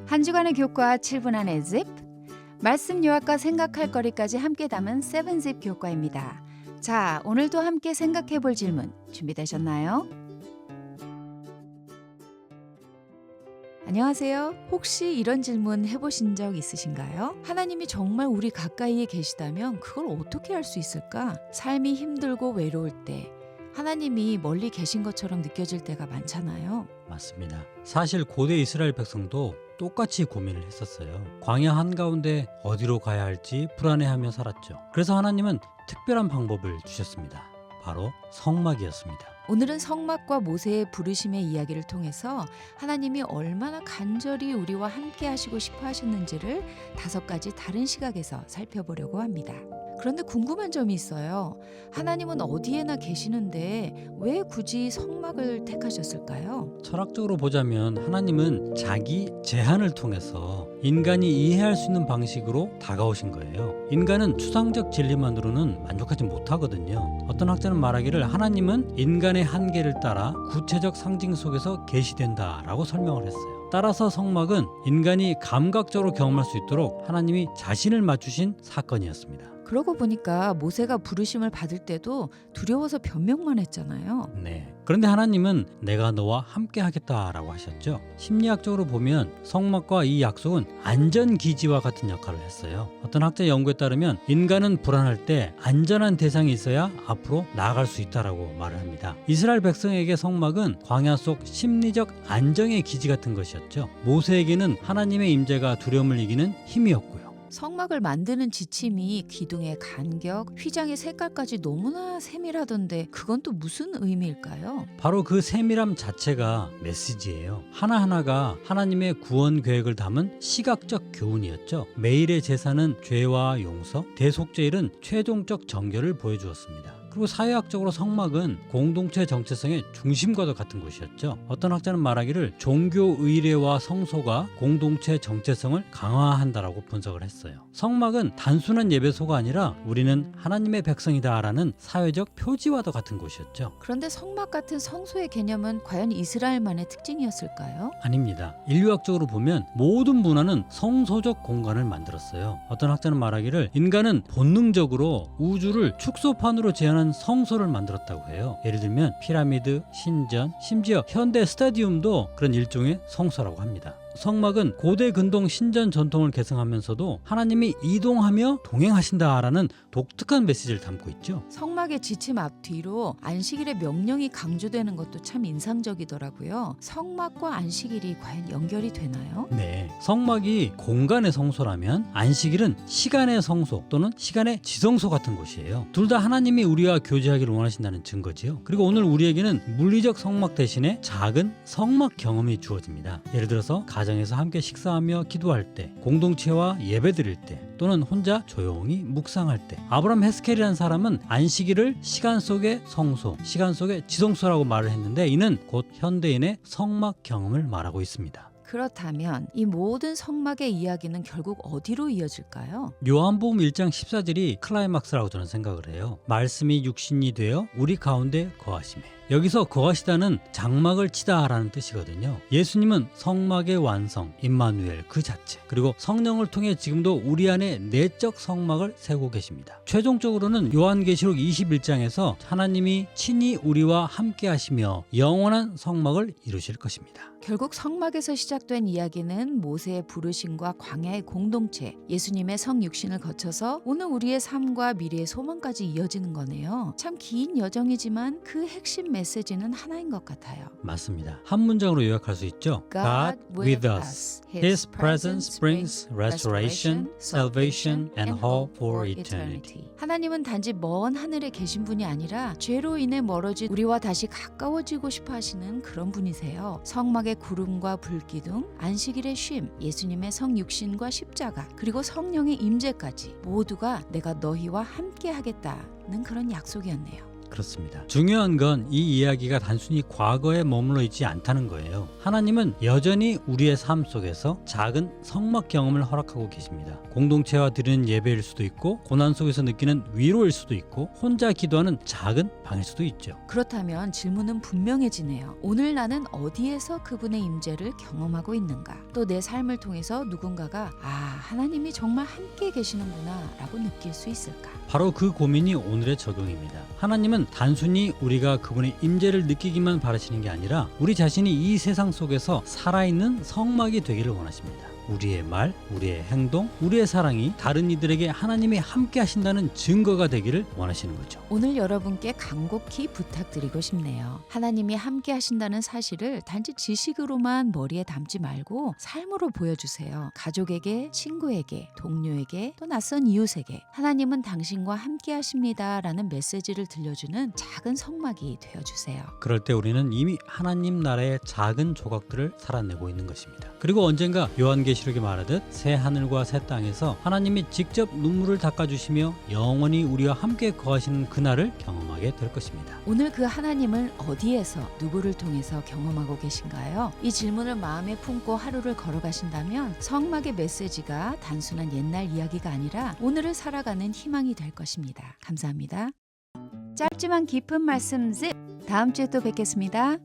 한 주간의 교과 7분 안의 집, 말씀 요약과 생각할 거리까지 함께 담은 7zip 교과입니다. 자, 오늘도 함께 생각해 볼 질문 준비되셨나요? 안녕하세요. 혹시 이런 질문 해보신 적 있으신가요? 하나님이 정말 우리 가까이에 계시다면 그걸 어떻게 할 수 있을까? 삶이 힘들고 외로울 때 하나님이 멀리 계신 것처럼 느껴질 때가 많잖아요. 맞습니다. 사실 고대 이스라엘 백성도 똑같이 고민을 했었어요. 광야 한가운데 어디로 가야 할지 불안해하며 살았죠. 그래서 하나님은 특별한 방법을 주셨습니다. 바로 성막이었습니다. 오늘은 성막과 모세의 부르심의 이야기를 통해서 하나님이 얼마나 간절히 우리와 함께 하시고 싶어 하셨는지를 5가지 다른 시각에서 살펴보려고 합니다. 그런데 궁금한 점이 있어요. 하나님은 어디에나 계시는데 왜 굳이 성막을 택하셨을까요? 철학적으로 보자면 하나님은 자기 제한을 통해서 인간이 이해할 수 있는 방식으로 다가오신 거예요. 인간은 추상적 진리만으로는 만족하지 못하거든요. 어떤 학자는 말하기를 하나님은 인간의 한계를 따라 구체적 상징 속에서 계시된다라고 설명을 했어요. 따라서 성막은 인간이 감각적으로 경험할 수 있도록 하나님이 자신을 맞추신 사건이었습니다. 그러고 보니까 모세가 부르심을 받을 때도 두려워서 변명만 했잖아요. 네. 그런데 하나님은 내가 너와 함께 하겠다라고 하셨죠. 심리학적으로 보면 성막과 이 약속은 안전기지와 같은 역할을 했어요. 어떤 학자 연구에 따르면 인간은 불안할 때 안전한 대상이 있어야 앞으로 나아갈 수 있다라고 말을 합니다. 이스라엘 백성에게 성막은 광야 속 심리적 안정의 기지 같은 것이었죠. 모세에게는 하나님의 임재가 두려움을 이기는 힘이었고요. 성막을 만드는 지침이 기둥의 간격, 휘장의 색깔까지 너무나 세밀하던데 그건 또 무슨 의미일까요? 바로 그 세밀함 자체가 메시지예요. 하나하나가 하나님의 구원 계획을 담은 시각적 교훈이었죠. 매일의 제사는 죄와 용서, 대속죄일은 최종적 정결을 보여주었습니다. 그리고 사회학적으로 성막은 공동체 정체성의 중심과도 같은 곳이었죠. 어떤 학자는 말하기를 종교 의례와 성소가 공동체 정체성을 강화한다라고 분석을 했어요. 성막은 단순한 예배소가 아니라 우리는 하나님의 백성이다라는 사회적 표지와도 같은 곳이었죠. 그런데 성막 같은 성소의 개념은 과연 이스라엘만의 특징이었을까요? 아닙니다. 인류학적으로 보면 모든 문화는 성소적 공간을 만들었어요. 어떤 학자는 말하기를 인간은 본능적으로 우주를 축소판으로 제한한 성소를 만들었다고 해요. 예를 들면 피라미드, 신전, 심지어 현대 스타디움도 그런 일종의 성소라고 합니다. 성막은 고대 근동 신전 전통을 계승하면서도 하나님이 이동하며 동행하신다라는 독특한 메시지를 담고 있죠. 성막의 지침 앞뒤로 안식일의 명령이 강조되는 것도 참 인상적이더라고요. 성막과 안식일이 과연 연결이 되나요? 네, 성막이 공간의 성소라면 안식일은 시간의 성소 또는 시간의 지성소 같은 곳이에요. 둘 다 하나님이 우리와 교제하기를 원하신다는 증거지요. 그리고 오늘 우리에게는 물리적 성막 대신에 작은 성막 경험이 주어집니다. 예를 들어서 가정에서 함께 식사하며 기도할 때, 공동체와 예배드릴 때, 또는 혼자 조용히 묵상할 때. 아브라함 헤스켈이라는 사람은 안식일을 시간 속의 성소, 시간 속의 지성소라고 말을 했는데 이는 곧 현대인의 성막 경험을 말하고 있습니다. 그렇다면 이 모든 성막의 이야기는 결국 어디로 이어질까요? 요한복음 1장 14절이 클라이막스라고 저는 생각을 해요. 말씀이 육신이 되어 우리 가운데 거하시매. 여기서 거하시다는 장막을 치다라는 뜻이거든요. 예수님은 성막의 완성, 임마누엘 그 자체, 그리고 성령을 통해 지금도 우리 안에 내적 성막을 세우고 계십니다. 최종적으로는 요한계시록 21장에서 하나님이 친히 우리와 함께 하시며 영원한 성막을 이루실 것입니다. 결국 성막에서 시작된 이야기는 모세의 부르심과 광야의 공동체, 예수님의 성육신을 거쳐서 오늘 우리의 삶과 미래의 소망까지 이어지는 거네요. 참 긴 여정이지만 그 핵심 메시지는 하나인 것 같아요. 맞습니다. 한 문장으로 요약할 수 있죠. God with us. His presence brings restoration, salvation, and hope for eternity. 하나님은 단지 먼 하늘에 계신 분이 아니라 죄로 인해 멀어진 우리와 다시 가까워지고 싶어 하시는 그런 분이세요. 성막의 구름과 불기둥, 안식일의 쉼, 예수님의 성육신과 십자가, 그리고 성령의 임재까지 모두가 내가 너희와 함께 하겠다는 그런 약속이었네요. 그렇습니다. 중요한 건 이 이야기가 단순히 과거에 머물러 있지 않다는 거예요. 하나님은 여전히 우리의 삶 속에서 작은 성막 경험을 허락하고 계십니다. 공동체와 드리는 예배일 수도 있고, 고난 속에서 느끼는 위로일 수도 있고, 혼자 기도하는 작은 방일 수도 있죠. 그렇다면 질문은 분명해지네요. 오늘 나는 어디에서 그분의 임재를 경험하고 있는가? 또 내 삶을 통해서 누군가가 하나님이 정말 함께 계시는구나 라고 느낄 수 있을까? 바로 그 고민이 오늘의 적용입니다. 하나님은 단순히 우리가 그분의 임재를 느끼기만 바라시는 게 아니라 우리 자신이 이 세상 속에서 살아있는 성막이 되기를 원하십니다. 우리의 말, 우리의 행동, 우리의 사랑이 다른 이들에게 하나님이 함께 하신다는 증거가 되기를 원하시는 거죠. 오늘 여러분께 간곡히 부탁드리고 싶네요. 하나님이 함께 하신다는 사실을 단지 지식으로만 머리에 담지 말고 삶으로 보여주세요. 가족에게, 친구에게, 동료에게, 또 낯선 이웃에게 하나님은 당신과 함께 하십니다 라는 메시지를 들려주는 작은 성막이 되어주세요. 그럴 때 우리는 이미 하나님 나라의 작은 조각들을 살아내고 있는 것입니다. 그리고 언젠가 요한계시록에 말하듯 새 하늘과 새 땅에서 하나님이 직접 눈물을 닦아주시며 영원히 우리와 함께 거하시는 그날을 경험하게 될 것입니다. 오늘 그 하나님을 어디에서 누구를 통해서 경험하고 계신가요? 이 질문을 마음에 품고 하루를 걸어가신다면 성막의 메시지가 단순한 옛날 이야기가 아니라 오늘을 살아가는 희망이 될 것입니다. 감사합니다. 짧지만 깊은 말씀 즈 다음 주에 또 뵙겠습니다.